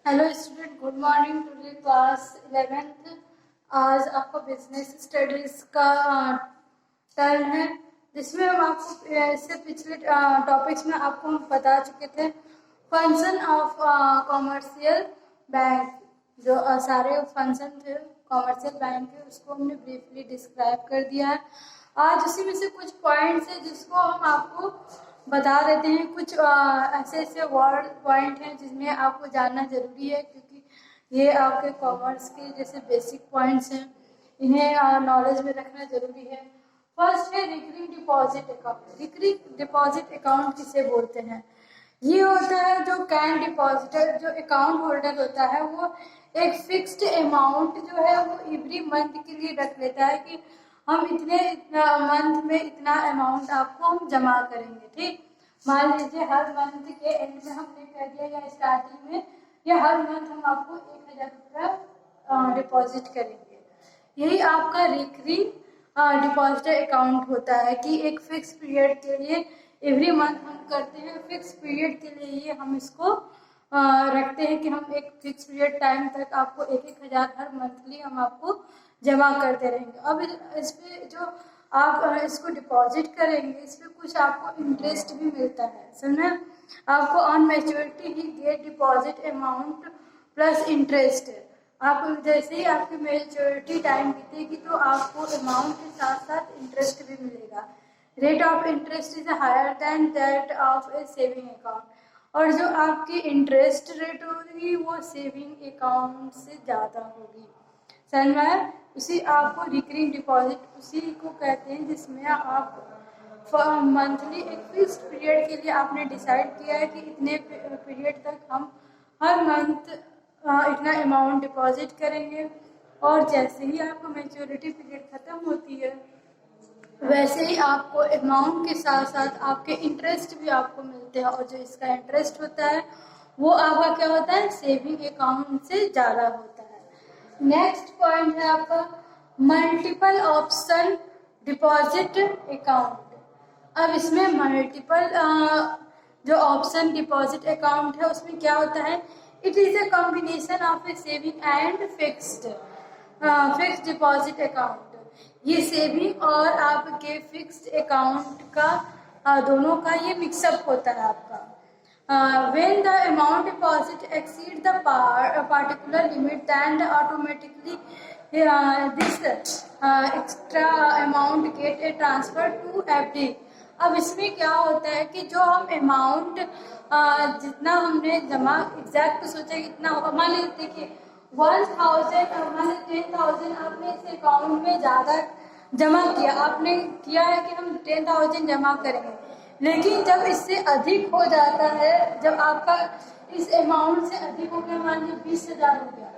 Hello student, good morning. Today class 11th। आज आपका business studies का टर्न है, जिसमें हम आपको इससे पिछले टॉपिक्स में आपको हम बता चुके थे फंक्शन ऑफ कॉमर्शियल बैंक। जो सारे फंक्शन थे कॉमर्शियल बैंक के, उसको हमने ब्रीफली डिस्क्राइब कर दिया है। आज उसी में से कुछ पॉइंट्स है जिसको हम आपको बता देते हैं। कुछ ऐसे ऐसे वर्ड पॉइंट हैं जिसमें आपको जानना जरूरी है, क्योंकि ये आपके कॉमर्स के जैसे बेसिक पॉइंट्स हैं, इन्हें नॉलेज में रखना जरूरी है। फर्स्ट है recurring deposit account. Recurring deposit account किसे बोलते हैं? ये होता है जो कैन डिपॉजिटर, जो अकाउंट होल्डर होता है, वो एक फिक्स्ड अमाउंट जो है वो एवरी मंथ के लिए रख लेता है कि हम इतने मंथ में इतना अमाउंट आपको हम जमा करेंगे। ठीक, मान लीजिए हर मंथ के एंड में हमने कह दिया या स्टार्टिंग में या हर मंथ हम आपको 1000 रुपया डिपॉजिट करेंगे। यही आपका रिकरिंग डिपॉजिटर अकाउंट होता है कि एक फिक्स पीरियड के लिए एवरी मंथ हम करते हैं, फिक्स पीरियड के लिए ये हम इसको रखते हैं कि हम एक फिक्स पीरियड टाइम तक आपको 1000 हर मंथली हम आपको जमा करते रहेंगे। अब इस पे जो आप इसको डिपॉजिट करेंगे, इस पे कुछ आपको इंटरेस्ट भी मिलता है। समझे? आपको ऑन मैच्योरिटी ही get deposit amount plus interest. आप जैसे ही आपकी मैच्योरिटी टाइम बीतेगी तो आपको अमाउंट के साथ साथ इंटरेस्ट भी मिलेगा। Rate of interest is higher than that of a saving account. और जो आपकी इंटरेस्ट रेट होगी वो सेविंग अकाउंट से ज़्यादा होगी। समझ में आया? उसी आपको रिकरिंग डिपॉजिट उसी को कहते हैं जिसमें आप मंथली एक फिक्स्ड पीरियड के लिए आपने डिसाइड किया है कि इतने पीरियड तक हम हर मंथ इतना अमाउंट डिपॉजिट करेंगे, और जैसे ही आपका मैच्योरिटी पीरियड खत्म होती है वैसे ही आपको अमाउंट के साथ साथ आपके इंटरेस्ट भी आपको मिलते हैं, और जो इसका इंटरेस्ट होता है वो आपका क्या होता है, सेविंग अकाउंट से ज़्यादा होता है। नेक्स्ट पॉइंट है आपका मल्टीपल ऑप्शन डिपॉजिट अकाउंट। अब इसमें मल्टीपल जो ऑप्शन डिपॉजिट अकाउंट है उसमें क्या होता है, it is a combination of a saving and fixed deposit account. ये सेविंग और आपके फिक्स्ड अकाउंट का दोनों का ये मिक्सअप होता है आपका। When the amount deposit exceed the particular limit, then automatically this extra amount get a transfer to FD। अब इसमें क्या होता है कि जो हम अमाउंट जितना हमने जमा एग्जैक्ट सोचा कितना होगा, मान लीजिए देखिए 1000 मान लीजिए 10,000 आपने इस अकाउंट में ज़्यादा जमा किया, आपने किया है कि हम 10,000 जमा करेंगे, लेकिन जब इससे अधिक हो जाता है, जब आपका इस अमाउंट से अधिक हो गया, मान लीजिए 20,000 हो गया,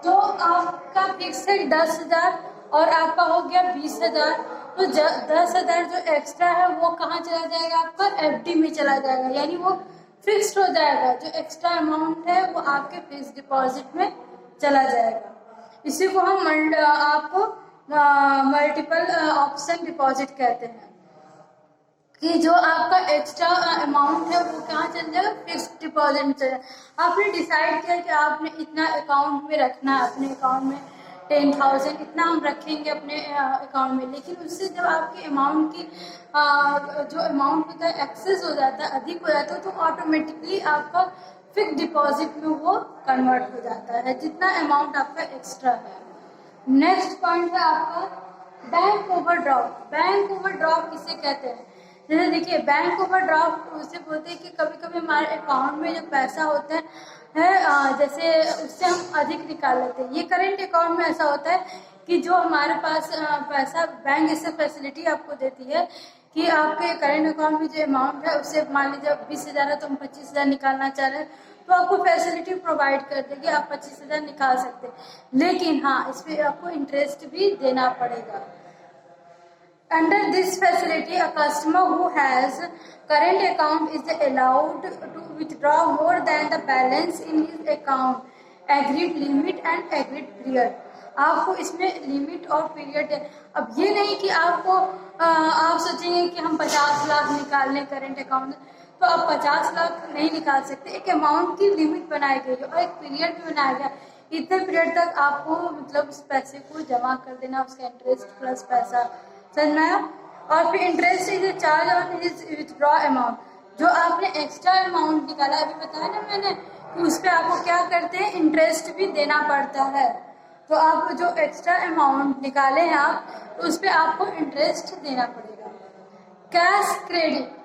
तो आपका फिक्स है 10,000 और आपका हो गया 20,000, तो 10,000 जो एक्स्ट्रा है वो कहाँ चला जाएगा, आपका एफडी में चला जाएगा, यानी वो फिक्स्ड हो जाएगा। जो एक्स्ट्रा अमाउंट है वो आपके फिक्स डिपॉजिट में चला जाएगा। इसी को हम आपको मल्टीपल ऑप्शन डिपॉजिट कहते हैं कि जो आपका एक्स्ट्रा अमाउंट है वो कहाँ चल जाएगा, फिक्स्ड डिपॉजिट में चल जाएगा। आपने डिसाइड किया कि आपने इतना अकाउंट में रखना है, अपने अकाउंट में 10,000 इतना हम रखेंगे अपने अकाउंट में, लेकिन उससे जब आपके अमाउंट की जो अमाउंट होता है एक्सेस हो जाता है, अधिक हो जाता है, तो ऑटोमेटिकली आपका फिक्स्ड डिपॉजिट में वो कन्वर्ट हो जाता है जितना अमाउंट आपका एक्स्ट्रा है। नेक्स्ट पॉइंट है आपका बैंक ओवरड्राफ्ट। बैंक ओवरड्राफ्ट किसे कहते हैं? जैसे देखिए बैंक ओवरड्राफ्ट उसे बोलते हैं कि कभी कभी हमारे अकाउंट में जो पैसा होता है जैसे उससे हम अधिक निकाल लेते हैं। ये करेंट अकाउंट में ऐसा होता है कि जो हमारे पास पैसा, बैंक इससे फैसिलिटी आपको देती है कि आपके करेंट अकाउंट में जो अमाउंट है उससे मान लीजिए 20,000 है तो हम 25,000 निकालना चाह रहे हैं, तो आपको फैसिलिटी प्रोवाइड कर देगी, आप 25,000 निकाल सकते हैं, लेकिन हाँ इस पर आपको इंटरेस्ट भी देना पड़ेगा। Under this facility, a customer who has current account is allowed to withdraw more than the balance in his account, agreed limit and agreed period। आपको इसमें लिमिट और पीरियड है। अब ये नहीं कि आपको आप सोचेंगे कि हम 50 लाख निकाल लें करेंट अकाउंट, तो आप 50 लाख नहीं निकाल सकते। एक अमाउंट की लिमिट बनाई गई है और एक पीरियड भी बनाया गया, इतने पीरियड तक आपको मतलब उस पैसे को जमा कर देना, उसका इंटरेस्ट प्लस पैसा, समझ में आया। और फिर interest is charge on his withdraw amount, जो आपने एक्स्ट्रा अमाउंट निकाला, अभी बताया ना मैंने कि उस पर आपको क्या करते हैं, इंटरेस्ट भी देना पड़ता है। तो आप जो एक्स्ट्रा अमाउंट निकाले हैं आप, तो उस पर आपको इंटरेस्ट देना पड़ेगा। कैश क्रेडिट,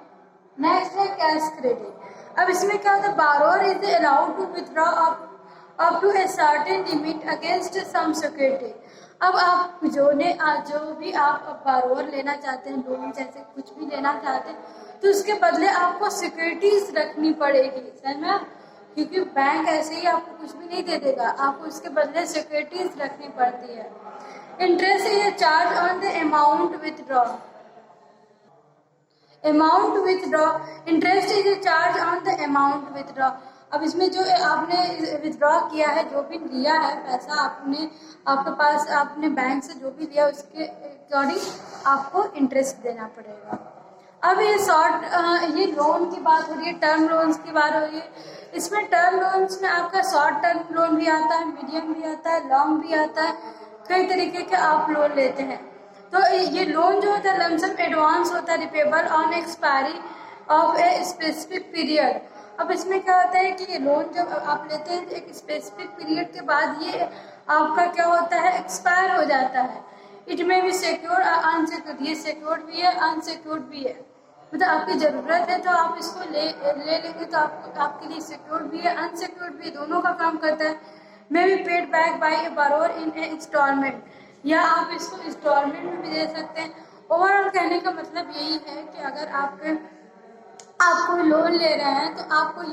नेक्स्ट है कैश क्रेडिट। अब इसमें क्या होता है, borrower is allowed to withdraw up to a certain limit against some security. अब आप जो भी आप बारोअर लेना चाहते हैं, लोन जैसे कुछ भी लेना चाहते हैं, तो उसके बदले आपको सिक्योरिटीज रखनी पड़ेगी, समझ में, क्योंकि बैंक ऐसे ही आपको कुछ भी नहीं दे देगा, आपको उसके बदले सिक्योरिटीज रखनी पड़ती है। Interest is charge on the amount withdraw, amount withdraw, interest is charge on the amount withdraw. अब इसमें जो आपने विथड्रॉ किया है, जो भी लिया है पैसा आपने, आपके पास आपने बैंक से जो भी लिया उसके अकॉर्डिंग आपको इंटरेस्ट देना पड़ेगा। अब ये ये लोन की बात हो रही है, टर्म लोन्स की बात हो रही है। इसमें टर्म लोन्स में आपका शॉर्ट टर्म लोन भी आता है, मीडियम भी आता है, लॉन्ग भी आता है, कई तरीके के आप लोन लेते हैं। तो ये लोन जो होता है लमसम एडवांस होता है, repayable on expiry of a specific period. अब इसमें क्या होता है कि ये लोन जब आप लेते हैं एक स्पेसिफिक पीरियड के बाद ये आपका क्या होता है, एक्सपायर हो जाता है। इट में भी सिक्योर अनसिक्योर्ड, ये सिक्योर्ड भी है अनसिक्योर्ड भी है, मतलब आपकी ज़रूरत है तो आप इसको ले लेंगे तो आपके लिए सिक्योर्ड भी है अनसिक्योर्ड भी, दोनों का काम करता है। May be paid back by a borrower in a installment, या आप इसको इंस्टॉलमेंट में भी दे सकते हैं। ओवरऑल कहने का मतलब यही है कि अगर आप कोई लोन ले रहे हैं तो आप कोई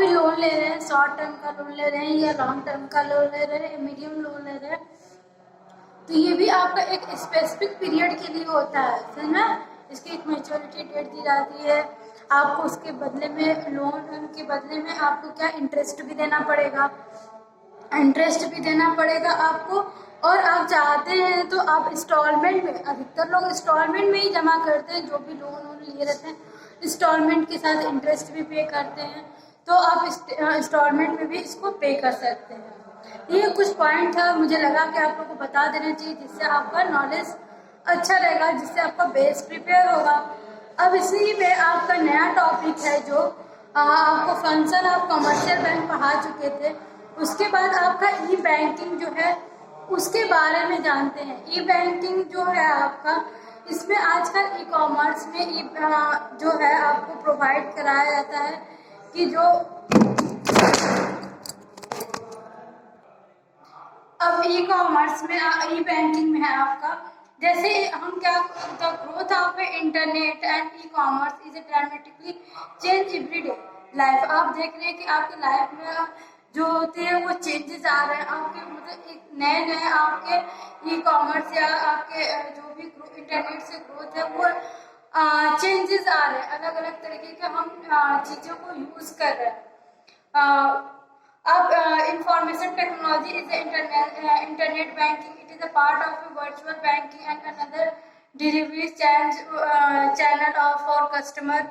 लोन ले रहे हैं, शॉर्ट टर्म का लोन ले रहे हैं या लॉन्ग टर्म का लोन ले रहे हैं, मीडियम लोन ले रहे हैं, तो ये भी आपका एक स्पेसिफिक पीरियड के लिए होता है, समझना। इसकी एक मैच्योरिटी डेट दी जाती है, आपको उसके बदले में लोन के बदले में आपको क्या इंटरेस्ट भी देना पड़ेगा, आपको। और आप चाहते हैं तो आप इंस्टॉलमेंट में, अधिकतर लोग इंस्टॉलमेंट में ही जमा करते हैं, जो भी लोन लिए रहते हैं इंस्टॉलमेंट के साथ इंटरेस्ट भी पे करते हैं, तो आप इंस्टॉलमेंट में भी इसको पे कर सकते हैं। ये कुछ पॉइंट था, मुझे लगा कि आप लोगों को बता देना चाहिए, जिससे आपका नॉलेज अच्छा रहेगा, जिससे आपका बेस प्रिपेयर होगा। अब इसी में आपका नया टॉपिक है जो आपको फंक्शन ऑफ कमर्शियल बैंक पढ़ा चुके थे, उसके बाद आपका ई बैंकिंग जो है उसके बारे में जानते हैं। ई बैंकिंग जो है आपका, इसमें आजकल ई कॉमर्स में जो है आपको प्रोवाइड कराया जाता है कि जो अब ई कॉमर्स में ई बैंकिंग में है आपका, जैसे हम क्या, the growth of internet and e commerce is dramatically change everyday life. आप देख रहे हैं कि आपकी लाइफ में जो होते हैं वो चेंजेस आ रहे हैं, आपके मतलब एक नए आपके ई कॉमर्स या आपके जो भी इंटरनेट से ग्रोथ है वो चेंजेस आ रहे हैं, अलग अलग तरीके के हम चीज़ों को यूज़ कर रहे हैं। अब information technology is internet banking, it is a part of virtual banking and another delivery channel for customer.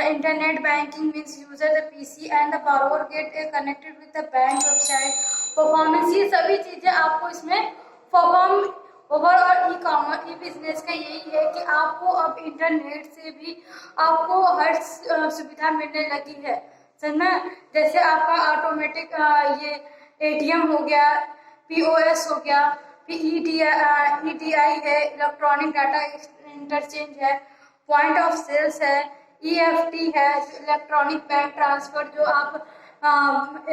Internet banking means user the PC and the borrower get connected with the bank website. Performance, ये सभी चीजें आपको इसमें perform. Overall e commerce ई business का यही है कि आपको अब इंटरनेट से भी आपको हर सुविधा मिलने लगी है, समझना। जैसे आपका ऑटोमेटिक ये एटीएम हो गया, पीओएस हो गया, फिर ईडीआई है, इलेक्ट्रॉनिक डाटा इंटरचेंज है, पॉइंट ऑफ सेल्स है, ईएफटी है, इलेक्ट्रॉनिक बैंक ट्रांसफर, जो आप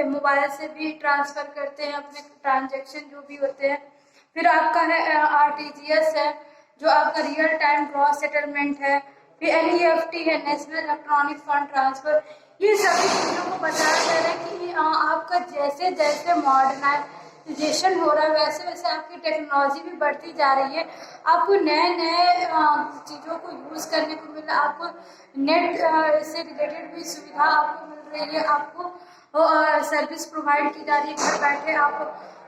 मोबाइल से भी ट्रांसफर करते हैं अपने ट्रांजैक्शन जो भी होते हैं। फिर आपका है आरटीजीएस है, जो आपका रियल टाइम ग्रॉस सेटलमेंट है। फिर एनईएफटी है, नेशनल इलेक्ट्रॉनिक फंड ट्रांसफर। ये सभी चीज़ों को बताया जा रहा है कि आपका जैसे जैसे मॉडर्नाइजेशन हो रहा है वैसे वैसे आपकी टेक्नोलॉजी भी बढ़ती जा रही है, आपको नए चीज़ों को यूज़ करने को मिल रहा है, आपको नेट से रिलेटेड भी सुविधा आपको मिल रही है, आपको सर्विस प्रोवाइड की जा रही है। घर बैठे आप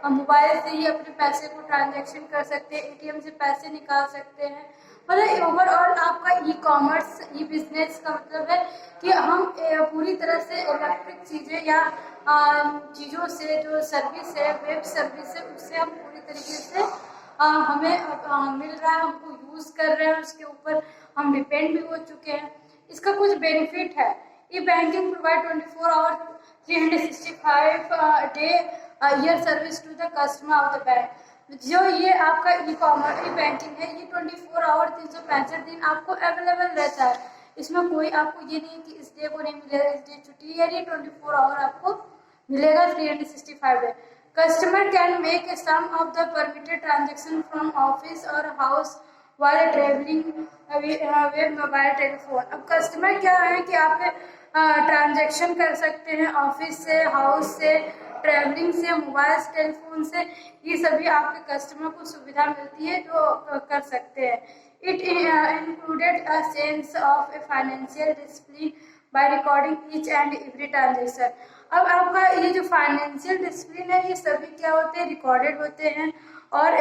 मोबाइल से ही अपने पैसे को ट्रांजैक्शन कर सकते हैं, एटीएम से पैसे निकाल सकते हैं, मतलब ओवरऑल आपका ई कॉमर्स ई बिजनेस का मतलब है कि हम पूरी तरह से इलेक्ट्रिक चीज़ें या चीज़ों से जो सर्विस है, वेब सर्विस है, उससे हम पूरी तरीके से हमें मिल रहा है, हमको यूज़ कर रहे हैं, उसके ऊपर हम डिपेंड भी हो चुके हैं। इसका कुछ बेनिफिट है। E banking provide 24 hour 365 day year service to the customer of the bank. जो ये आपका ई कॉमर्स ई बैंकिंग है, ये 24 आवर 365 दिन आपको अवेलेबल रहता है। इसमें कोई आपको ये नहीं कि इस डे को नहीं मिलेगा, इस डे छुट्टी है, ये 24 आवर आपको मिलेगा 365 day. Customer can make a sum of the permitted transaction from office और हाउस वाले ट्रेवलिंग विद मोबाइल टेलीफोन। अब कस्टमर क्या है कि आपके ट्रांजेक्शन कर सकते हैं ऑफिस से, हाउस से, ट्रैवलिंग से, मोबाइल टेलीफोन से, ये सभी आपके कस्टमर को सुविधा मिलती है जो कर सकते हैं। It included a sense of a financial discipline by recording each and every transaction. अब आपका ये जो फाइनेंशियल डिसिप्लिन है, ये सभी क्या होते हैं, रिकॉर्डेड होते हैं, और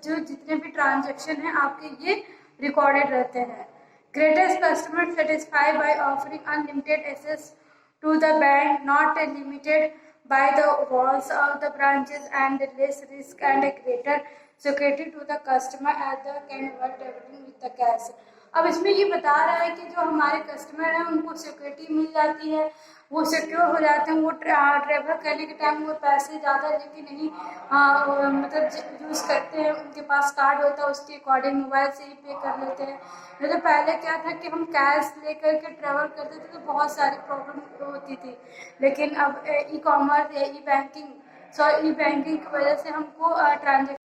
जो जितने भी ट्रांजेक्शन हैं आपके ये रिकॉर्डेड रहते हैं। Greatest customer satisfy by offering unlimited access to the bank, not limited by the walls of the branches, and less risk and a greater security to the customer as the convertibility with the cash। अब इसमें ये बता रहा है कि जो हमारे customer हैं उनको सिक्योरिटी मिल जाती है, वो सिक्योर हो जाते हैं, वो ट्रेवल करने के टाइम वो पैसे ज़्यादा लेके नहीं मतलब यूज़ करते हैं, उनके पास कार्ड होता है, उसके अकॉर्डिंग मोबाइल से ही पे कर लेते हैं। नहीं तो पहले क्या था कि हम कैश लेकर के ट्रेवल करते थे तो बहुत सारी प्रॉब्लम होती थी, लेकिन अब ई कॉमर्स या ई बैंकिंग की वजह से हमको ट्रांजेक्शन